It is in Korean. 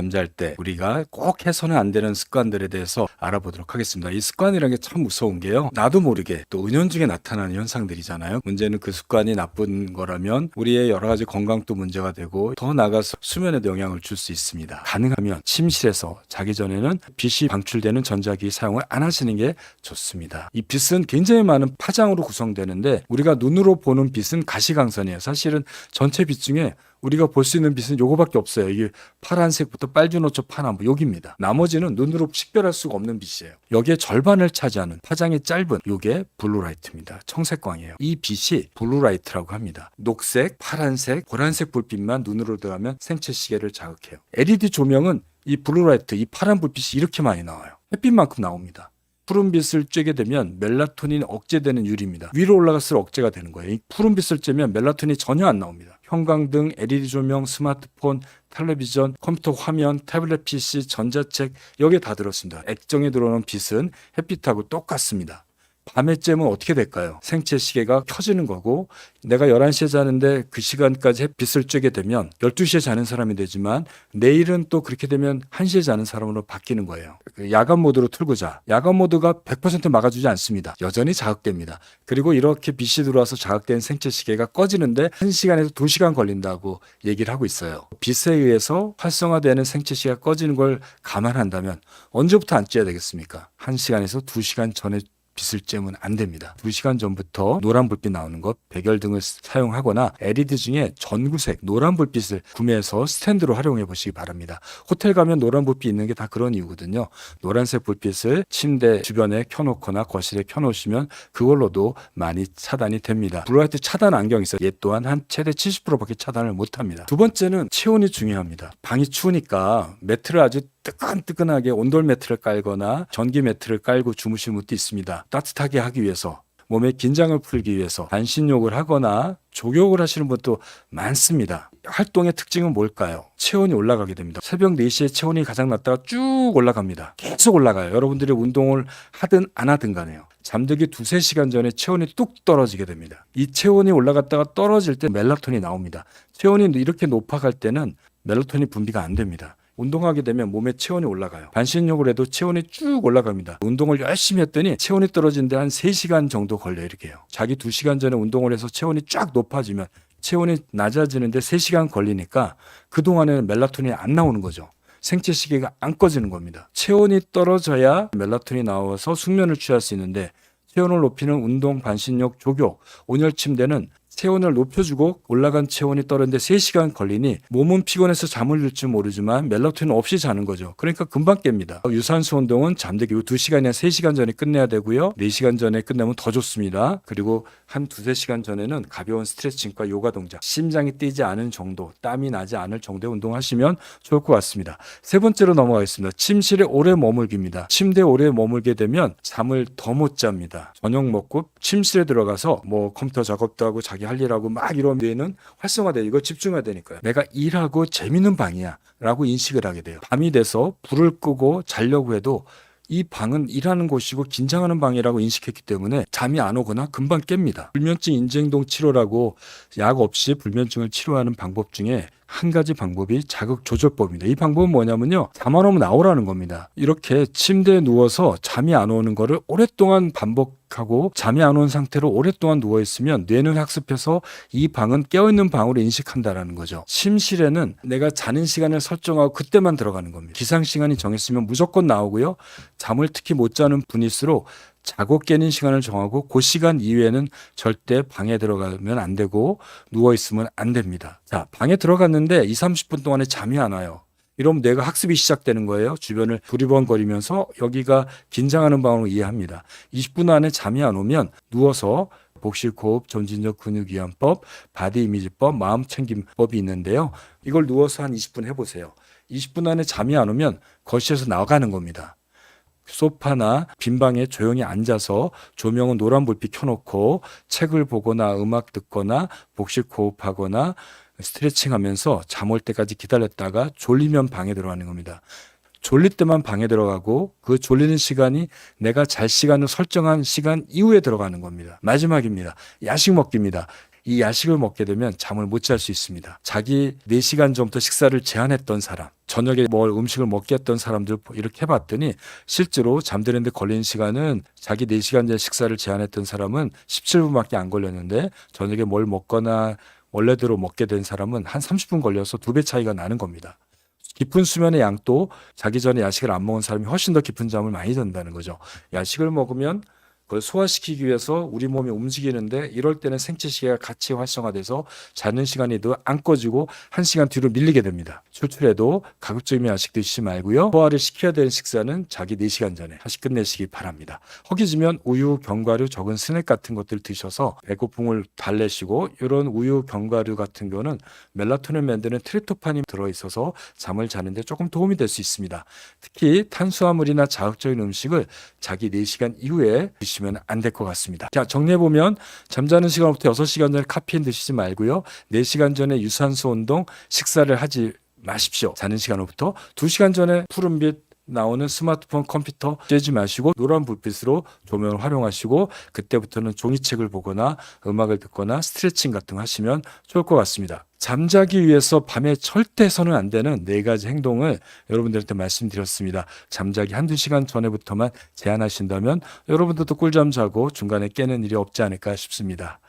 잠잘 때 우리가 꼭 해서는 안 되는 습관들에 대해서 알아보도록 하겠습니다. 이 습관이라는 게 참 무서운 게요. 나도 모르게 또 은연중에 나타나는 현상들이잖아요. 문제는 그 습관이 나쁜 거라면 우리의 여러 가지 건강도 문제가 되고 더 나아가서 수면에도 영향을 줄 수 있습니다. 가능하면 침실에서 자기 전에는 빛이 방출되는 전자기 사용을 안 하시는 게 좋습니다. 이 빛은 굉장히 많은 파장으로 구성되는데 우리가 눈으로 보는 빛은 가시광선이에요. 사실은 전체 빛 중에 우리가 볼 수 있는 빛은 요거밖에 없어요. 이게 파란색부터 빨주노초 파남보 여기입니다. 나머지는 눈으로 식별할 수가 없는 빛이에요. 여기에 절반을 차지하는 파장이 짧은 요게 블루라이트입니다. 청색광이에요. 이 빛이 블루라이트라고 합니다. 녹색, 파란색, 보라색 불빛만 눈으로 들어가면 생체 시계를 자극해요. LED 조명은 이 블루라이트, 이 파란 불빛이 이렇게 많이 나와요. 햇빛만큼 나옵니다. 푸른빛을 쬐게 되면 멜라토닌이 억제되는 유리입니다. 위로 올라갈수록 억제가 되는 거예요. 이 푸른빛을 쬐면 멜라토닌이 전혀 안 나옵니다. 형광등, LED 조명, 스마트폰, 텔레비전, 컴퓨터 화면, 태블릿 PC, 전자책 여기에 다 들었습니다. 액정에 들어오는 빛은 햇빛하고 똑같습니다. 밤에 쬐면 어떻게 될까요? 생체 시계가 켜지는 거고 내가 11시에 자는데 그 시간까지 햇빛을 쬐게 되면 12시에 자는 사람이 되지만 내일은 또 그렇게 되면 1시에 자는 사람으로 바뀌는 거예요. 야간 모드로 틀고 자. 야간 모드가 100% 막아주지 않습니다. 여전히 자극됩니다. 그리고 이렇게 빛이 들어와서 자극된 생체 시계가 꺼지는데 1시간에서 2시간 걸린다고 얘기를 하고 있어요. 빛에 의해서 활성화되는 생체 시계가 꺼지는 걸 감안한다면 언제부터 안 쬐야 되겠습니까? 1시간에서 2시간 전에 빛을 쬐면 안 됩니다. 2시간 전부터 노란 불빛 나오는 것, 백열등을 사용하거나 LED 중에 전구색 노란 불빛을 구매해서 스탠드로 활용해 보시기 바랍니다. 호텔 가면 노란 불빛 있는 게 다 그런 이유거든요. 노란색 불빛을 침대 주변에 켜놓거나 거실에 켜놓으시면 그걸로도 많이 차단이 됩니다. 블루라이트 차단 안경이 있어요. 얘 또한 한 최대 70%밖에 차단을 못합니다. 두 번째는 체온이 중요합니다. 방이 추우니까 매트를 아주 뜨끈뜨끈하게 온돌 매트를 깔거나 전기 매트를 깔고 주무시는 분도 있습니다. 따뜻하게 하기 위해서 몸의 긴장을 풀기 위해서 반신욕을 하거나 족욕을 하시는 분도 많습니다. 활동의 특징은 뭘까요? 체온이 올라가게 됩니다. 새벽 4시에 체온이 가장 낮다가 쭉 올라갑니다. 계속 올라가요. 여러분들이 운동을 하든 안 하든 간에요. 잠들기 2-3시간 전에 체온이 뚝 떨어지게 됩니다. 이 체온이 올라갔다가 떨어질 때 멜라토닌이 나옵니다. 체온이 이렇게 높아갈 때는 멜라토닌 분비가 안 됩니다. 운동하게 되면 몸의 체온이 올라가요. 반신욕을 해도 체온이 쭉 올라갑니다. 운동을 열심히 했더니 체온이 떨어지는데 한 3시간 정도 걸려요. 이렇게요. 자기 2시간 전에 운동을 해서 체온이 쫙 높아지면 체온이 낮아지는데 3시간 걸리니까 그동안에는 멜라토닌이 안 나오는 거죠. 생체 시계가 안 꺼지는 겁니다. 체온이 떨어져야 멜라토닌이 나와서 숙면을 취할 수 있는데 체온을 높이는 운동, 반신욕, 족욕, 온열 침대는 체온을 높여주고 올라간 체온이 떨어지는데 3시간 걸리니 몸은 피곤해서 잠을 들 줄 모르지만 멜라토닌 없이 자는 거죠. 그러니까 금방 깹니다. 유산소 운동은 잠들기 후 2시간이나 3시간 전에 끝내야 되고요. 4시간 전에 끝내면 더 좋습니다. 그리고 한 2-3시간 전에는 가벼운 스트레칭과 요가 동작, 심장이 뛰지 않은 정도, 땀이 나지 않을 정도의 운동하시면 좋을 것 같습니다. 세 번째로 넘어가겠습니다. 침실에 오래 머물기입니다. 침대에 오래 머물게 되면 잠을 더 못 잡니다. 저녁 먹고 침실에 들어가서 뭐 컴퓨터 작업도 하고 자기 할 일하고 막 이러면 뇌는 활성화돼. 이거 집중해야 되니까요. 내가 일하고 재밌는 방이야 라고 인식을 하게 돼요. 밤이 돼서 불을 끄고 자려고 해도 이 방은 일하는 곳이고 긴장하는 방이라고 인식했기 때문에 잠이 안 오거나 금방 깹니다. 불면증 인지행동 치료라고 약 없이 불면증을 치료하는 방법 중에 한 가지 방법이 자극 조절법입니다. 이 방법은 뭐냐면요. 잠 안 오면 나오라는 겁니다. 이렇게 침대에 누워서 잠이 안 오는 거를 오랫동안 반복하고 잠이 안 온 상태로 오랫동안 누워있으면 뇌는 학습해서 이 방은 깨어있는 방으로 인식한다라는 거죠. 침실에는 내가 자는 시간을 설정하고 그때만 들어가는 겁니다. 기상시간이 정했으면 무조건 나오고요. 잠을 특히 못 자는 분일수록 자고 깨는 시간을 정하고 그 시간 이외에는 절대 방에 들어가면 안 되고 누워있으면 안 됩니다. 자, 방에 들어갔는데 20-30분 동안에 잠이 안 와요. 이러면 뇌가 학습이 시작되는 거예요. 주변을 두리번거리면서 여기가 긴장하는 방으로 이해합니다. 20분 안에 잠이 안 오면 누워서 복식, 호흡, 점진적 근육이완법, 바디 이미지법, 마음 챙김법이 있는데요. 이걸 누워서 한 20분 해보세요. 20분 안에 잠이 안 오면 거실에서 나가는 겁니다. 소파나 빈 방에 조용히 앉아서 조명은 노란 불빛 켜놓고 책을 보거나 음악 듣거나 복식 호흡하거나 스트레칭 하면서 잠 올 때까지 기다렸다가 졸리면 방에 들어가는 겁니다. 졸릴 때만 방에 들어가고 그 졸리는 시간이 내가 잘 시간을 설정한 시간 이후에 들어가는 겁니다. 마지막입니다. 야식 먹기입니다. 이 야식을 먹게 되면 잠을 못 잘 수 있습니다. 자기 4시간 전부터 식사를 제한했던 사람, 저녁에 뭘 음식을 먹게 했던 사람들 이렇게 해봤더니 실제로 잠드는데 걸린 시간은 자기 4시간 전에 식사를 제한했던 사람은 17분밖에 안 걸렸는데 저녁에 뭘 먹거나 원래대로 먹게 된 사람은 한 30분 걸려서 2배 차이가 나는 겁니다. 깊은 수면의 양도 자기 전에 야식을 안 먹은 사람이 훨씬 더 깊은 잠을 많이 잔다는 거죠. 야식을 먹으면 그걸 소화시키기 위해서 우리 몸이 움직이는데 이럴 때는 생체시계가 같이 활성화돼서 자는 시간이 더 안 꺼지고 1시간 뒤로 밀리게 됩니다. 출출해도 가급적이면 야식 드시지 말고요. 소화를 시켜야 되는 식사는 자기 4시간 전에 다시 끝내시기 바랍니다. 허기지면 우유, 견과류, 적은 스낵 같은 것들 드셔서 배고픔을 달래시고 이런 우유, 견과류 같은 경우는 멜라토닌 만드는 트립토판이 들어있어서 잠을 자는데 조금 도움이 될 수 있습니다. 특히 탄수화물이나 자극적인 음식을 자기 4시간 이후에 드시면 안 될 것 같습니다. 자, 정리해보면 잠자는 시간부터 6시간 전에 카페인 드시지 말고요. 4시간 전에 유산소 운동, 식사를 하지 마십시오. 자는 시간부터 2시간 전에 푸른빛 나오는 스마트폰, 컴퓨터 쬐지 마시고 노란 불빛으로 조명을 활용하시고 그때부터는 종이책을 보거나 음악을 듣거나 스트레칭 같은 거 하시면 좋을 것 같습니다. 잠자기 위해서 밤에 절대 해서는 안 되는 4가지 행동을 여러분들한테 말씀드렸습니다. 잠자기 1-2시간 전에부터만 제한하신다면 여러분들도 꿀잠 자고 중간에 깨는 일이 없지 않을까 싶습니다.